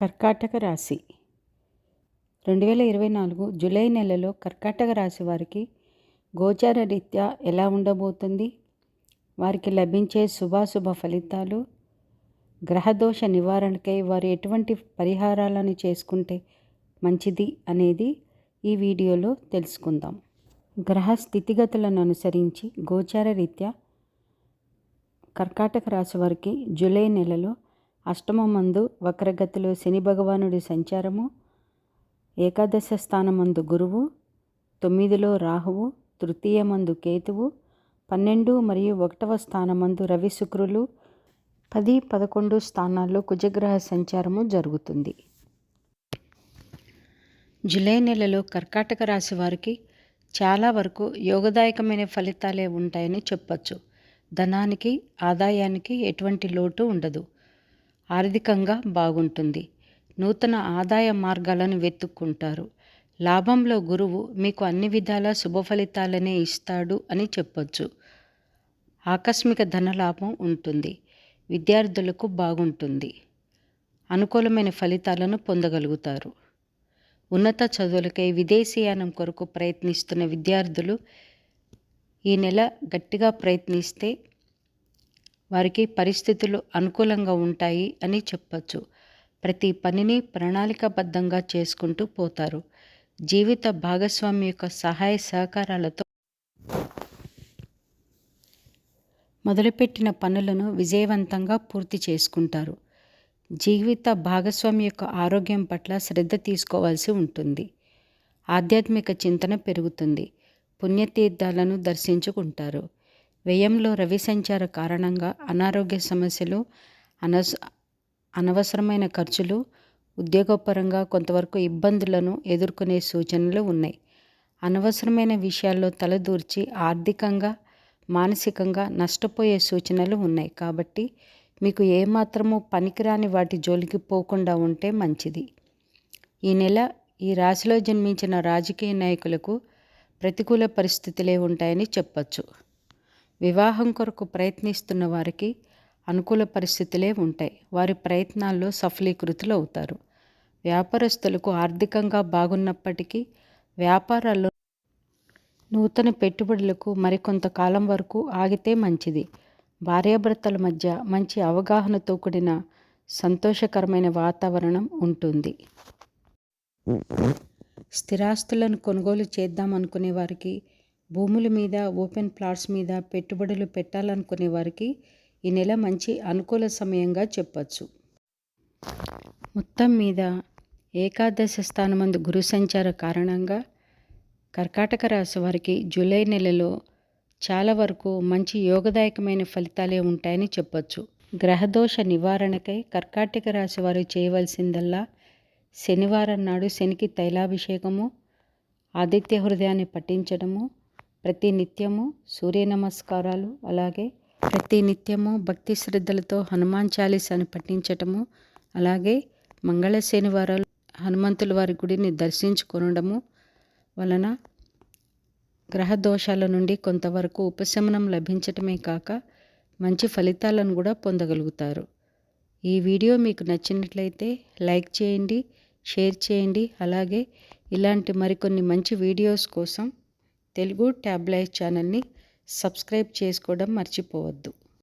కర్కాటక రాశి 2024 జూలై నెలలో కర్కాటక రాశి వారికి గోచార రీత్యా ఎలా ఉండబోతుంది, వారికి లభించే శుభాశుభ ఫలితాలు, గ్రహదోష నివారణకై వారు ఎటువంటి పరిహారాలను చేసుకుంటే మంచిది అనేది ఈ వీడియోలో తెలుసుకుందాం. గ్రహ స్థితిగతులను అనుసరించి గోచార రీత్యా కర్కాటక రాశి వారికి జూలై నెలలో అష్టమమందు వక్రగతిలో శని భగవానుడి సంచారము, ఏకాదశ స్థానమందు గురువు, 9లో రాహువు, తృతీయమందు కేతువు, 12 మరియు 1వ స్థానమందు రవి శుక్రులు, 10, 11 స్థానాల్లో కుజగ్రహ సంచారము జరుగుతుంది. జూలై నెలలో కర్కాటక రాశి వారికి చాలా వరకు యోగదాయకమైన ఫలితాలే ఉంటాయని చెప్పచ్చు. ధనానికి, ఆదాయానికి ఎటువంటి లోటు ఉండదు. ఆర్థికంగా బాగుంటుంది. నూతన ఆదాయ మార్గాలను వెతుక్కుంటారు. లాభంలో గురువు మీకు అన్ని విధాల శుభ ఫలితాలనే ఇస్తాడు అని చెప్పొచ్చు. ఆకస్మిక ధనలాభం ఉంటుంది. విద్యార్థులకు బాగుంటుంది. అనుకూలమైన ఫలితాలను పొందగలుగుతారు. ఉన్నత చదువులకై విదేశీయానం కొరకు ప్రయత్నిస్తున్న విద్యార్థులు ఈ నెల గట్టిగా ప్రయత్నిస్తే వారికి పరిస్థితులు అనుకూలంగా ఉంటాయి అని చెప్పచ్చు. ప్రతి పనిని ప్రణాళికాబద్ధంగా చేసుకుంటూ పోతారు. జీవిత భాగస్వామి యొక్క సహాయ సహకారాలతో మొదలుపెట్టిన పనులను విజయవంతంగా పూర్తి చేసుకుంటారు. జీవిత భాగస్వామి యొక్క ఆరోగ్యం పట్ల శ్రద్ధ తీసుకోవాల్సి ఉంటుంది. ఆధ్యాత్మిక చింతన పెరుగుతుంది. పుణ్యతీర్థాలను దర్శించుకుంటారు. వ్యయంలో రవి సంచార కారణంగా అనారోగ్య సమస్యలు, అనవసరమైన ఖర్చులు, ఉద్యోగపరంగా కొంతవరకు ఇబ్బందులను ఎదుర్కొనే సూచనలు ఉన్నాయి. అనవసరమైన విషయాల్లో తలదూర్చి ఆర్థికంగా, మానసికంగా నష్టపోయే సూచనలు ఉన్నాయి. కాబట్టి మీకు ఏమాత్రము పనికిరాని వాటి జోలికి పోకుండా ఉంటే మంచిది. ఈ నెల ఈ రాశిలో జన్మించిన రాజకీయ నాయకులకు ప్రతికూల పరిస్థితులే ఉంటాయని చెప్పచ్చు. వివాహం కొరకు ప్రయత్నిస్తున్న వారికి అనుకూల పరిస్థితులే ఉంటాయి. వారి ప్రయత్నాల్లో సఫలీకృతులు అవుతారు. వ్యాపారస్తులకు ఆర్థికంగా బాగున్నప్పటికీ వ్యాపారాల్లో నూతన పెట్టుబడులకు మరికొంతకాలం వరకు ఆగితే మంచిది. భార్యాభర్తల మధ్య మంచి అవగాహనతో కూడిన సంతోషకరమైన వాతావరణం ఉంటుంది. స్థిరాస్తులను కొనుగోలు చేద్దామనుకునే వారికి, భూముల మీద, ఓపెన్ ప్లాట్స్ మీద పెట్టుబడులు పెట్టాలనుకునే వారికి ఈ నెల మంచి అనుకూల సమయంగా చెప్పచ్చు. మొత్తం మీద ఏకాదశ స్థానమందు గురు సంచార కారణంగా కర్కాటక రాశి వారికి జూలై నెలలో చాలా వరకు మంచి యోగదాయకమైన ఫలితాలే ఉంటాయని చెప్పచ్చు. గ్రహదోష నివారణకై కర్కాటక రాశి వారు చేయవలసిందల్లా శనివారం నాడు శనికి తైలాభిషేకము, ఆదిత్య హృదయాన్ని పఠించడము, ప్రతి నిత్యము సూర్య నమస్కారాలు, అలాగే ప్రతి నిత్యము భక్తి శ్రద్ధలతో హనుమాన్ చాలీసాను పఠించటము, అలాగే మంగళ శనివారాలు హనుమంతుల వారి గుడిని దర్శించుకొనడము వలన గ్రహ దోషాల నుండి కొంతవరకు ఉపశమనం లభించటమే కాక మంచి ఫలితాలను కూడా పొందగలుగుతారు. ఈ వీడియో మీకు నచ్చినట్లయితే లైక్ చేయండి, షేర్ చేయండి. అలాగే ఇలాంటి మరికొన్ని మంచి వీడియోస్ కోసం తెలుగు ట్యాబ్లైట్ ఛానల్ని సబ్స్క్రైబ్ చేసుకోవడం మర్చిపోవద్దు.